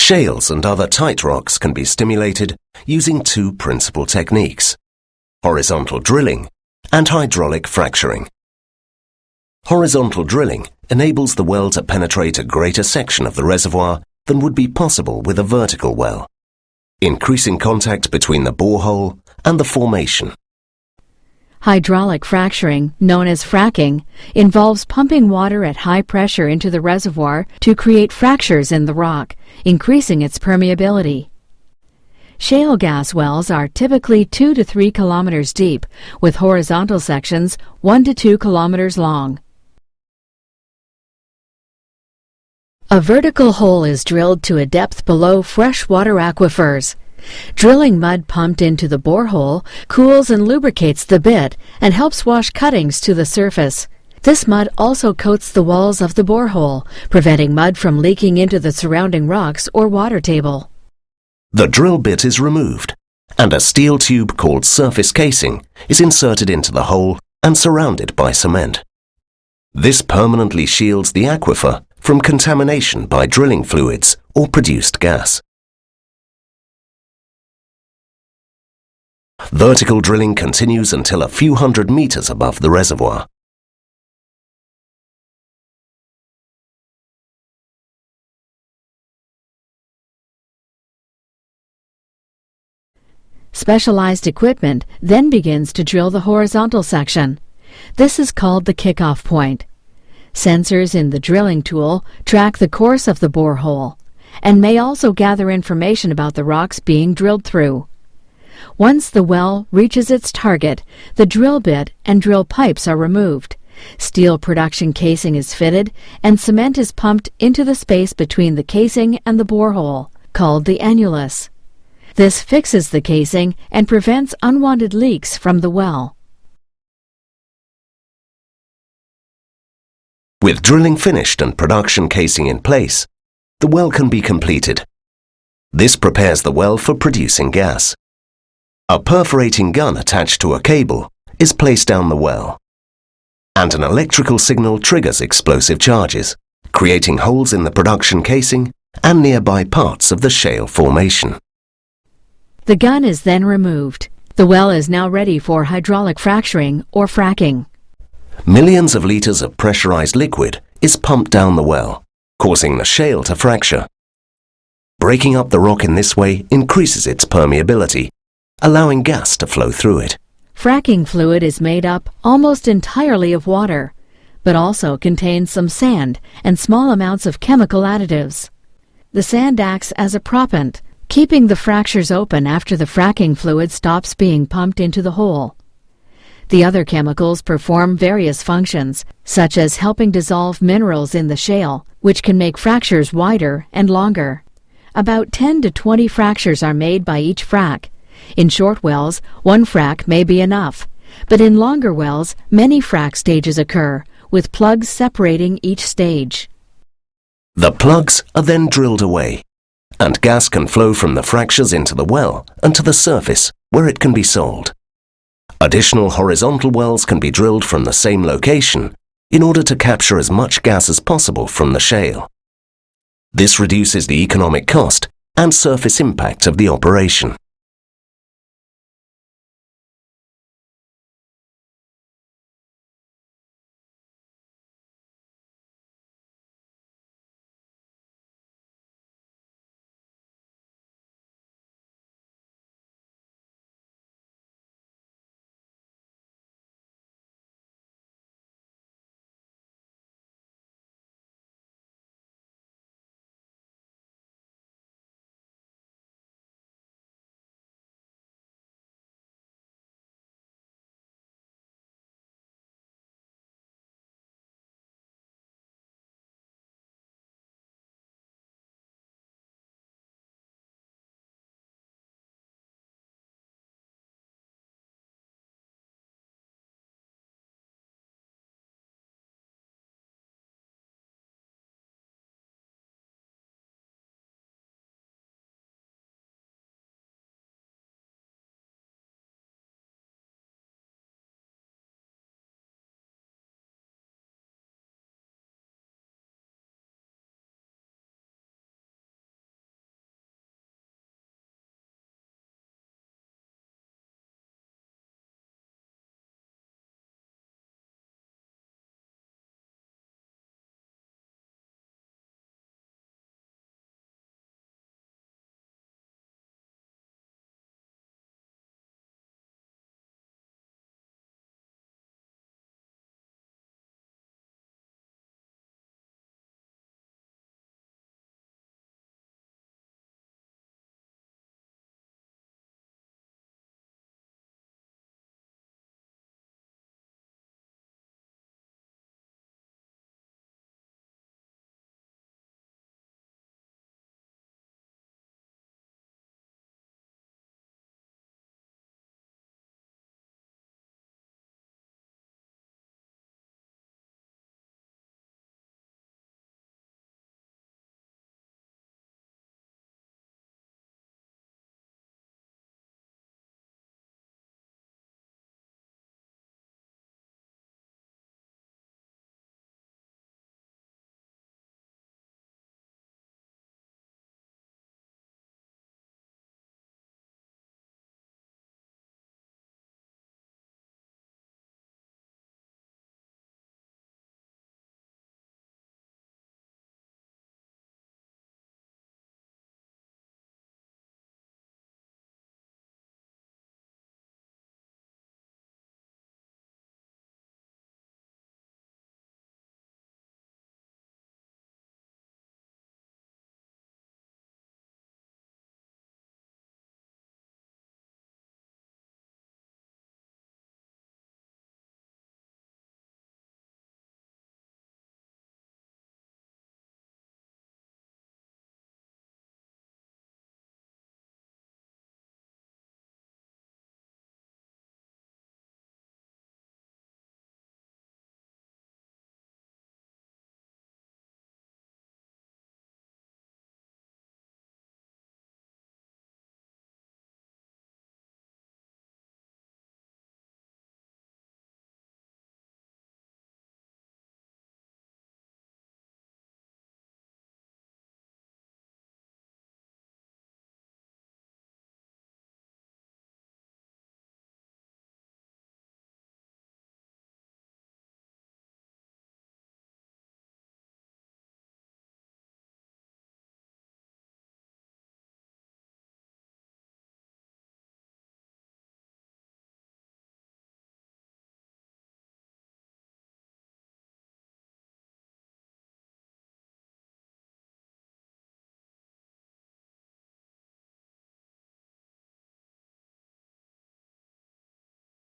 Shales and other tight rocks can be stimulated using two principal techniques: horizontal drilling and hydraulic fracturing. Horizontal drilling enables the well to penetrate a greater section of the reservoir than would be possible with a vertical well, increasing contact between the borehole and the formation. Hydraulic fracturing, known as fracking, involves pumping water at high pressure into the reservoir to create fractures in the rock, increasing its permeability. Shale gas wells are typically 2 to 3 kilometers deep, with horizontal sections 1 to 2 kilometers long. A vertical hole is drilled to a depth below freshwater aquifers. Drilling mud pumped into the borehole cools and lubricates the bit and helps wash cuttings to the surface. This mud also coats the walls of the borehole, preventing mud from leaking into the surrounding rocks or water table. The drill bit is removed, and a steel tube called surface casing is inserted into the hole and surrounded by cement. This permanently shields the aquifer from contamination by drilling fluids or produced gas. Vertical drilling continues until a few hundred meters above the reservoir. Specialized equipment then begins to drill the horizontal section. This is called the kickoff point. Sensors in the drilling tool track the course of the borehole and may also gather information about the rocks being drilled through. Once the well reaches its target, the drill bit and drill pipes are removed. Steel production casing is fitted and cement is pumped into the space between the casing and the borehole, called the annulus. This fixes the casing and prevents unwanted leaks from the well. With drilling finished and production casing in place, the well can be completed. This prepares the well for producing gas. A perforating gun attached to a cable is placed down the well, and an electrical signal triggers explosive charges, creating holes in the production casing and nearby parts of the shale formation. The gun is then removed. The well is now ready for hydraulic fracturing or fracking. Millions of liters of pressurized liquid is pumped down the well, causing the shale to fracture. Breaking up the rock in this way increases its permeability, allowing gas to flow through it. Fracking fluid is made up almost entirely of water, but also contains some sand and small amounts of chemical additives. The sand acts as a proppant, keeping the fractures open after the fracking fluid stops being pumped into the hole. The other chemicals perform various functions, such as helping dissolve minerals in the shale, which can make fractures wider and longer. About 10 to 20 fractures are made by each frac. In short wells, one frac may be enough, but in longer wells, many frac stages occur, with plugs separating each stage. The plugs are then drilled away, and gas can flow from the fractures into the well and to the surface, where it can be sold. Additional horizontal wells can be drilled from the same location in order to capture as much gas as possible from the shale. This reduces the economic cost and surface impact of the operation.